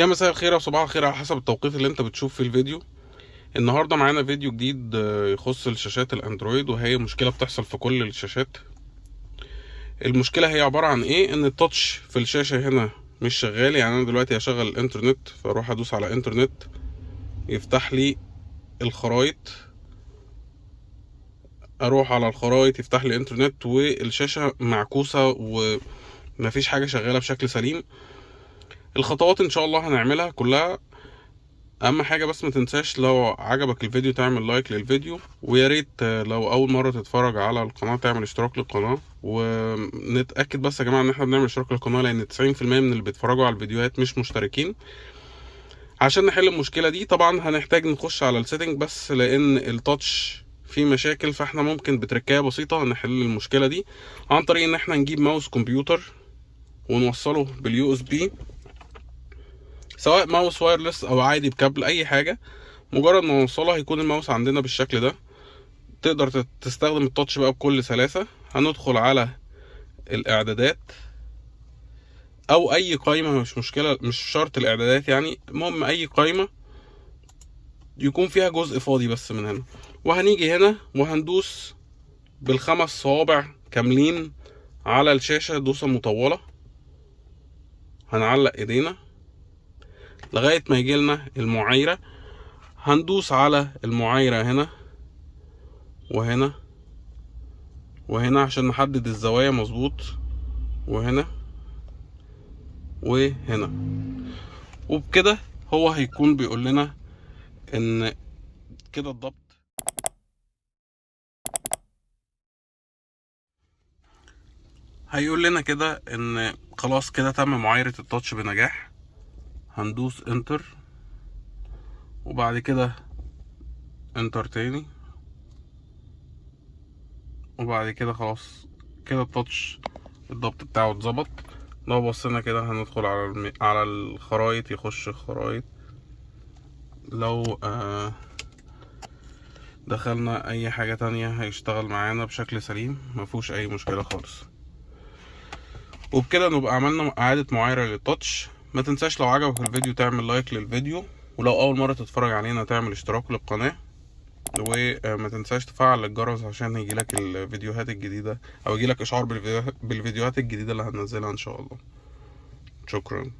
يا مساء الخير او صباح الخير على حسب التوقيت اللي انت بتشوف فيه الفيديو. النهارده معانا فيديو جديد يخص الشاشات الاندرويد، وهي مشكله بتحصل في كل الشاشات. المشكله هي عباره عن ايه؟ ان التاتش في الشاشه هنا مش شغال. يعني انا دلوقتي هشغل الانترنت، فاروح ادوس على انترنت يفتح لي الخرايط، اروح على الخرايط يفتح لي انترنت، والشاشه معكوسه ومفيش حاجه شغاله بشكل سليم. الخطوات ان شاء الله هنعملها كلها. اهم حاجه بس ما تنساش لو عجبك الفيديو تعمل لايك للفيديو، ويا ريت لو اول مره تتفرج على القناه تعمل اشتراك للقناه. ونتاكد بس يا جماعه ان احنا بنعمل اشتراك للقناه، لان 90% من اللي بيتفرجوا على الفيديوهات مش مشتركين. عشان نحل المشكله دي طبعا هنحتاج نخش على السيتنج، بس لان التاتش فيه مشاكل فاحنا ممكن بتركايه بسيطه نحل المشكله دي عن طريق ان احنا نجيب ماوس كمبيوتر ونوصله باليو اس بي، سواء ماوس وايرلس او عادي بكابل، اي حاجه. مجرد ما نوصله هيكون الماوس عندنا بالشكل ده. تقدر تستخدم التاتش بقى بكل سلاسة. هندخل على الاعدادات او اي قائمة، مش مشكلة، مش شرط الاعدادات يعني، المهم اي قائمة يكون فيها جزء فاضي بس من هنا. وهنيجي هنا وهندوس بالخمس صوابع كاملين على الشاشة دوسة مطولة. هنعلق ايدينا لغاية ما يجيلنا المعايرة. هندوس على المعايرة هنا وهنا وهنا عشان نحدد الزوايا مظبوط، وهنا وهنا. وبكده هو هيكون بيقول لنا ان كده الضبط هيقول لنا كده ان خلاص كده تم معايرة التاتش بنجاح. هندوس انتر وبعد كده انتر تاني، وبعد كده خلاص كده التاتش الضبط بتاعه اتظبط. لو بصينا كده هندخل على الخرايط، يخش الخرايط. لو دخلنا اي حاجة تانية هيشتغل معانا بشكل سليم، مفيهوش اي مشكلة خالص. وبكده نبقى عملنا اعادة معايرة للتاتش. ما تنساش لو عجبك الفيديو تعمل لايك للفيديو، ولو اول مرة تتفرج علينا تعمل اشتراك للقناة. وما تنساش تفعل الجرس عشان يجيلك الفيديوهات الجديدة او يجيلك اشعار بالفيديوهات الجديدة اللي هننزلها ان شاء الله. شكرا.